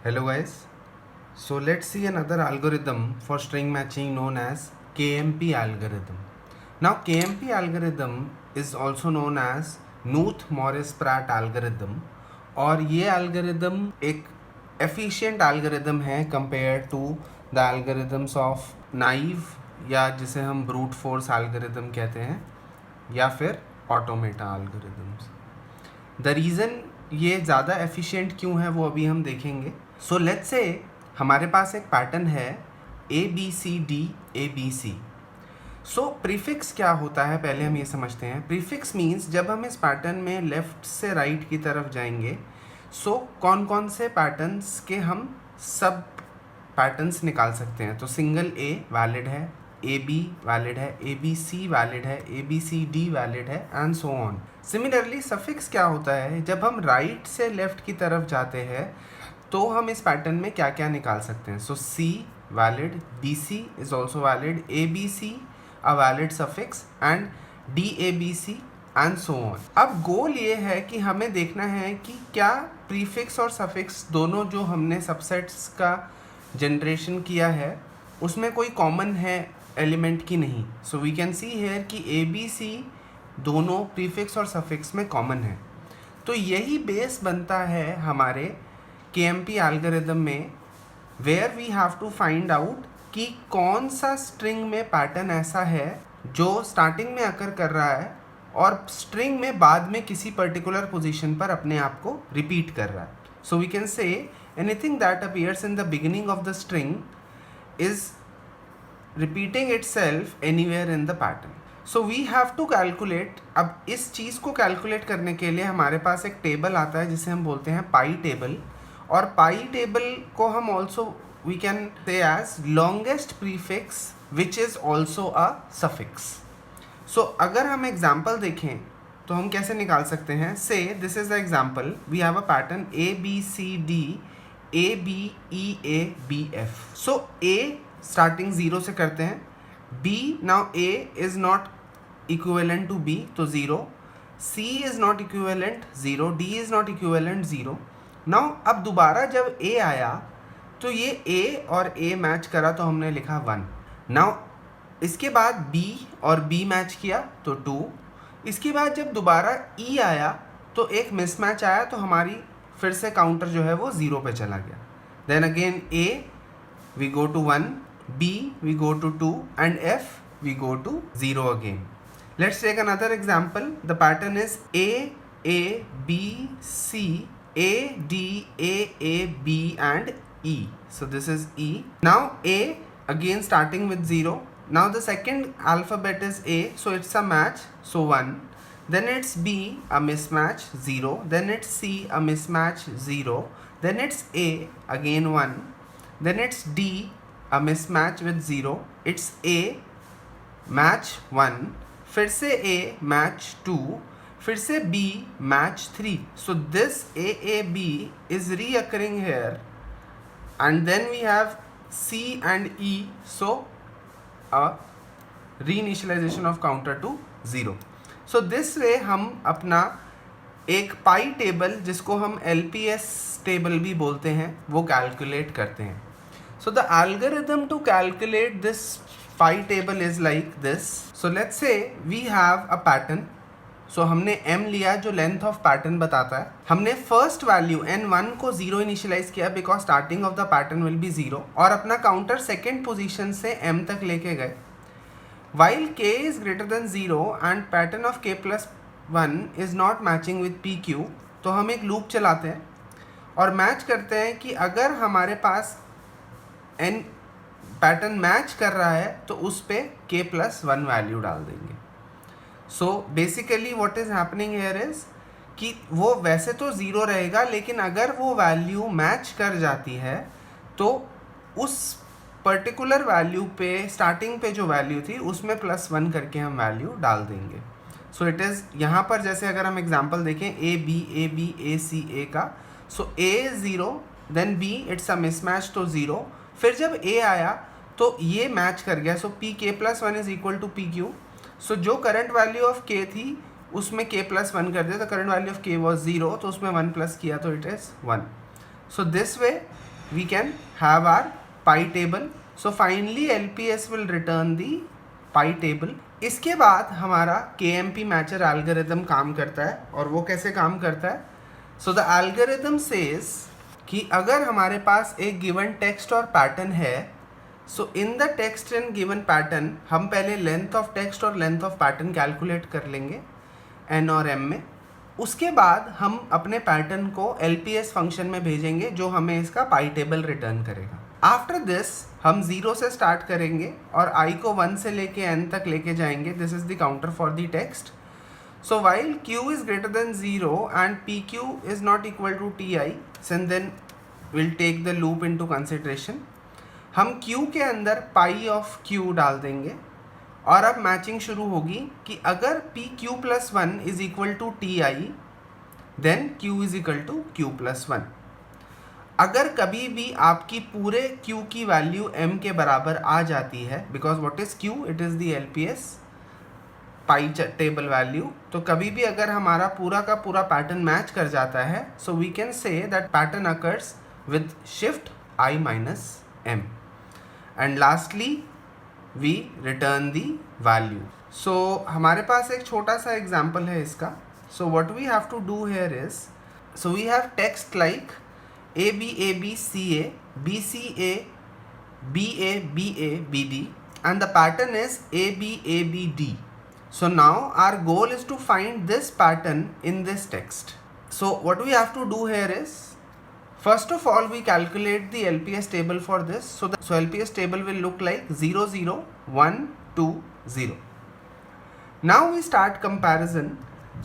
Hello guys, so let's see another algorithm for string matching known as KMP algorithm. Now KMP algorithm is also known as Knuth-Morris-Pratt algorithm और ये algorithm एक efficient algorithm है compared to the algorithms of naive या जिसे हम brute force algorithm कहते हैं या फिर automata algorithms. द रीज़न ये ज़्यादा एफिशिएंट क्यों है वो अभी हम देखेंगे. सो लेट्स से हमारे पास एक पैटर्न है ABCD सो प्रीफिक्स क्या होता है पहले हम ये समझते हैं. प्रीफिक्स मीन्स जब हम इस पैटर्न में लेफ़्ट से राइट की तरफ जाएंगे सो कौन कौन से पैटर्न्स के हम सब पैटर्न्स निकाल सकते हैं. तो सिंगल A वैलिड है, AB वैलिड है, ABC वैलिड है, ABCD वैलिड है and so on. Similarly suffix क्या होता है, जब हम राइट से लेफ्ट की तरफ जाते हैं तो हम इस पैटर्न में क्या क्या निकाल सकते हैं. सो C valid, BC is also valid, ABC a valid suffix and DABC and so on. अब गोल ये है कि हमें देखना है कि क्या प्रीफिक्स और सफिक्स दोनों जो हमने सबसेट्स का जनरेशन किया है उसमें कोई कॉमन है एलिमेंट की नहीं. So we can see here कि ABC दोनों प्रीफिक्स और सफिक्स में कॉमन है. तो यही बेस बनता है हमारे KMP एल्गोरिदम में, where we have to find out कि कौन सा स्ट्रिंग में पैटर्न ऐसा है जो स्टार्टिंग में अकर कर रहा है और स्ट्रिंग में बाद में किसी पर्टिकुलर पोजीशन पर अपने आप को रिपीट कर रहा है. So we can say anything that appears in the beginning of the string is repeating itself anywhere in the pattern. So we have to calculate. अब इस चीज़ को कैलकुलेट करने के लिए हमारे पास एक टेबल आता है जिसे हम बोलते हैं पाई टेबल. और पाई टेबल को हम also we can say as longest prefix which is also a suffix. So अगर हम एग्जाम्पल देखें तो हम कैसे निकाल सकते हैं. Say this is the example, we have a pattern ABCD ABEABF. So A starting 0 से करते हैं, B now A is not equivalent to B तो 0, C is not equivalent 0, D is not equivalent 0. Now अब दोबारा जब A आया तो ये A और A मैच करा तो हमने लिखा 1. नाउ इसके बाद B और B मैच किया तो 2. इसके बाद जब दोबारा E आया तो एक मिसमैच आया तो हमारी फिर से काउंटर जो है वो 0 पे चला गया. Then again A we go to 1, B we go to 2 and F we go to 0 again. Let's take another example. The pattern is A B C A D A B and E. So this is E. Now A again starting with 0. Now the second alphabet is A, so it's a match, so 1. Then it's B, a mismatch, 0. Then it's C, a mismatch, 0. Then it's A, again 1. Then it's D, a mismatch with 0. It's A match 1, फिर से A match 2, फिर से B match 3. So this AAB is reoccurring here and then we have C and E, so a reinitialization of counter to 0. So this way हम अपना एक पाई table जिसको हम LPS table भी बोलते हैं वो कैलकुलेट करते हैं. So the algorithm to calculate this pi table is like this. So let's say we have a pattern. So हमने m लिया जो लेंथ ऑफ पैटर्न बताता है. हमने फर्स्ट वैल्यू n1 को 0 इनिशियलाइज किया because starting of the pattern will be 0 और अपना काउंटर सेकेंड पोजीशन से m तक लेके गए. While k is greater than 0 and pattern of k+1 is not matching with pq, तो हम एक लूप चलाते हैं और मैच करते हैं कि अगर हमारे पास n पैटर्न मैच कर रहा है तो उस पे k+1 वैल्यू डाल देंगे. So basically what is happening here is कि वो वैसे तो 0 रहेगा लेकिन अगर वो वैल्यू मैच कर जाती है तो उस पर्टिकुलर वैल्यू पे स्टार्टिंग पे जो वैल्यू थी उसमें +1 करके हम वैल्यू डाल देंगे. सो इट इज़ यहाँ पर जैसे अगर हम एग्जांपल देखें A का, so A 0 then B it's a mismatch तो 0, फिर जब A आया तो ये मैच कर गया. So PK+1 is equal to PQ. So जो करंट वैल्यू ऑफ K थी उसमें k+1 कर दिया तो current value of K was 0 तो उसमें 1 प्लस किया तो it is 1. So this way we can have our pi table. So finally LPS will return the pi table. इसके बाद हमारा KMP मैचर एल्गोरिथम काम करता है, और वो कैसे काम करता है? सो द एल्गोरिथम सेज कि अगर हमारे पास एक गिवन टेक्स्ट और पैटर्न है, so in the text and given pattern हम पहले लेंथ ऑफ टेक्स्ट और लेंथ ऑफ पैटर्न कैलकुलेट कर लेंगे n और m में. उसके बाद हम अपने पैटर्न को LPS फंक्शन में भेजेंगे जो हमें इसका पाई टेबल रिटर्न करेगा. आफ्टर दिस हम 0 से स्टार्ट करेंगे और i को 1 से लेके n तक लेके जाएंगे. This is the counter for the text. So while q is greater than 0 and pq is not equal to ti, and then we'll take the loop into consideration. हम q के अंदर pi of q डाल देंगे और अब matching शुरू होगी कि अगर pq plus 1 is equal to ti, then q is equal to q plus 1. अगर कभी भी आपकी पूरे q की वैल्यू m के बराबर आ जाती है, because what is q? It is the LPS pi table value. तो कभी भी अगर हमारा पूरा का पूरा पैटर्न मैच कर जाता है, so we can say that pattern occurs with shift i minus m. And lastly we return the value. So हमारे पास एक छोटा सा एग्जाम्पल है इसका. So what we have to do here is, so we have text like ABABCA, BCA, BA BD, and the pattern is ABABD. So now our goal is to find this pattern in this text. So what we have to do here is, first of all we calculate the LPS table for this. So LPS table will look like 0 0 1 2 0. Now we start comparison.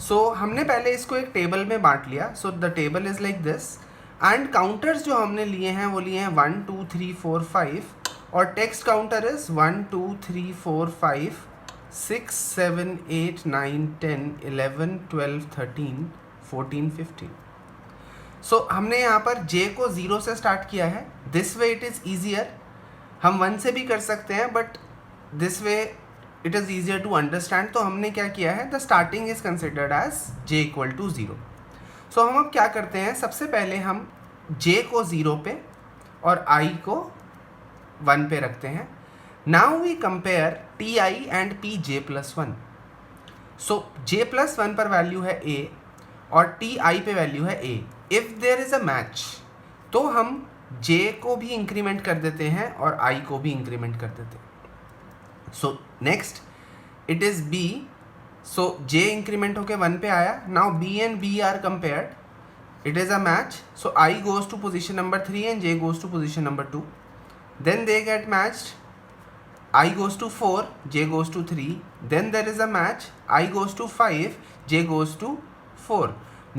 So हमने पहले इसको एक table में बांट लिया. So the table is like this, and counters जो हमने लिए हैं वो लिए हैं 1 2 3 4 5, और text counter is 1 2 3 4 5 6 7 8 9 10 11 12 13 14 15. सो हमने यहाँ पर j को 0 से स्टार्ट किया है. This way it is easier. हम 1 से भी कर सकते हैं, but this way it is easier to understand. तो हमने क्या किया है, the starting is considered as j equal to 0. So हम अब क्या करते हैं, सबसे पहले हम j को 0 पे और i को 1 पे रखते हैं. Now we compare ti and pj plus 1. So j plus 1 पर वैल्यू है a और ti पे वैल्यू है a. If there is a match, तो हम j को भी इंक्रीमेंट कर देते हैं और i को भी इंक्रीमेंट कर देते हैं. So next it is b. So j increment होके 1 पे आया. Now b and b are compared. It is a match. So I goes to position number 3 and j goes to position number 2. Then they get matched. I goes to 4, j goes to 3. Then there is a match. I goes to 5, j goes to 4.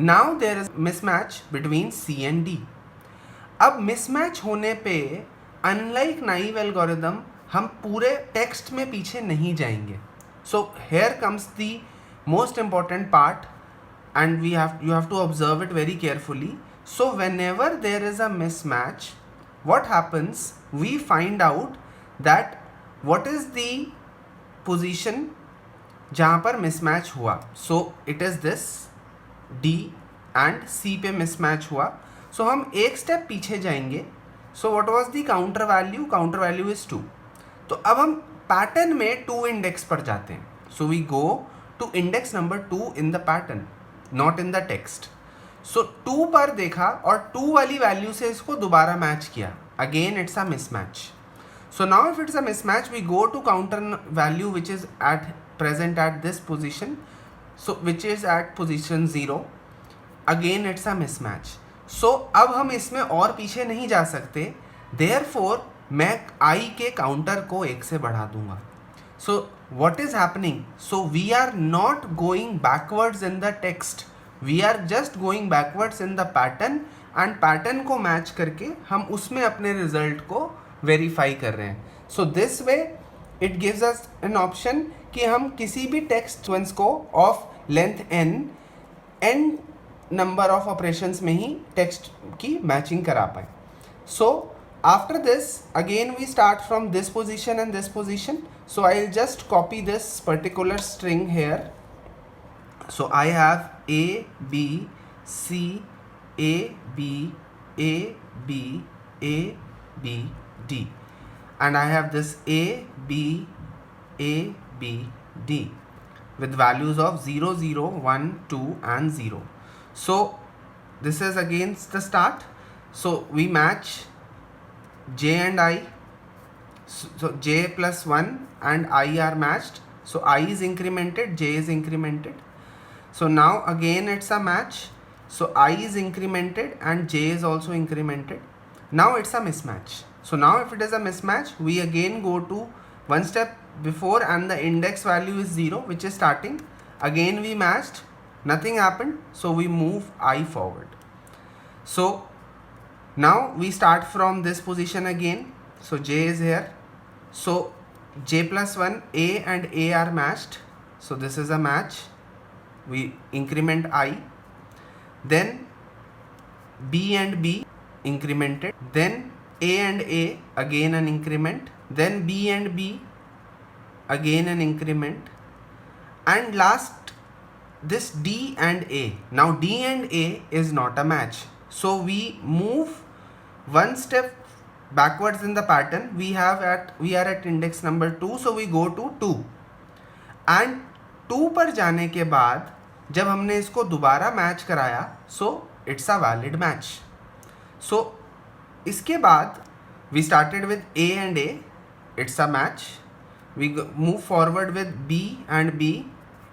Now there is mismatch between C and D. अब mismatch होने पे unlike naive algorithm हम पूरे text में पीछे नहीं जाएंगे. So here comes the most important part, and you have to observe it very carefully. So whenever there is a mismatch, what happens? We find out that what is the position जहाँ पर mismatch हुआ. So it is this D and C पे mismatch हुआ. So हम एक step पीछे जाएंगे. So what was the counter value? Counter value is 2. तो अब हम pattern में 2 index पर जाते हैं. So we go to index number 2 in the pattern, not in the text. So 2 पर देखा और 2 वाली वैल्यू से इसको दोबारा मैच किया. Again it's a mismatch. So now if it's a mismatch, we go to counter value which is present at this position, so which is at position 0. Again it's a mismatch. So अब हम इसमें और पीछे नहीं जा सकते. Therefore मैं i के काउंटर को 1 से बढ़ा दूंगा. So what is happening? So we are not going backwards in the text. We are just going backwards in the pattern, and pattern को मैच करके हम उसमें अपने रिजल्ट को वेरीफाई कर रहे हैं. So this way it gives us an option कि हम किसी भी टेक्स्ट सीक्वेंस को of length n number of operations में ही टेक्स्ट की मैचिंग करा पाए. So after this again we start from this position and this position. So I will just copy this particular string here. So I have A B C A B A B A, B, D. And I have this A, B, D with values of 0, 0, 1, 2 and 0. So this is against the start. So we match J and I. So J plus 1 and I are matched. So I is incremented, J is incremented. So now again it's a match. So I is incremented and J is also incremented. Now it's a mismatch. So now if it is a mismatch, we again go to one step before and the index value is 0, which is starting. Again we matched, nothing happened. So we move I forward. So now we start from this position again. So J is here. So J plus 1, A and A are matched. So this is a match. We increment I. Then B and B incremented. Then A and A, again an increment. Then B and B, again an increment. And last, this D and A. Now D and A is not a match. So we move one step backwards in the pattern. We are at index number 2. So we go to 2. And 2 पर जाने के बाद जब हमने इसको दोबारा match कराया, so it's a valid match. So इसके बाद we started with A and A, it's a match. We move forward with B and B,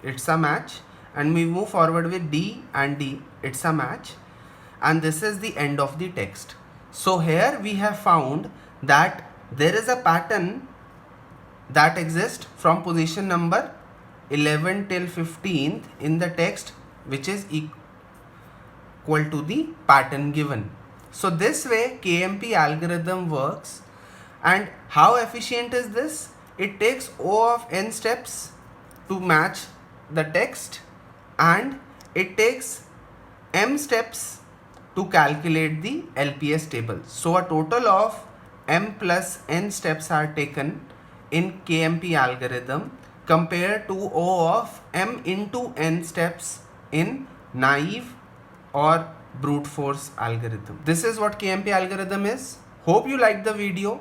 it's a match. And we move forward with D and D, it's a match. And this is the end of the text. So here we have found that there is a pattern that exists from position number 11 till 15th in the text, which is equal to the pattern given. So this way KMP algorithm works. And how efficient is this? It takes O of n steps to match the text, and it takes m steps to calculate the LPS table. So a total of m plus n steps are taken in KMP algorithm compared to O of m into n steps in naive or brute force algorithm. This is what KMP algorithm is. Hope you liked the video.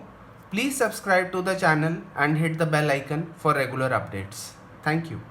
Please subscribe to the channel and hit the bell icon for regular updates. Thank you.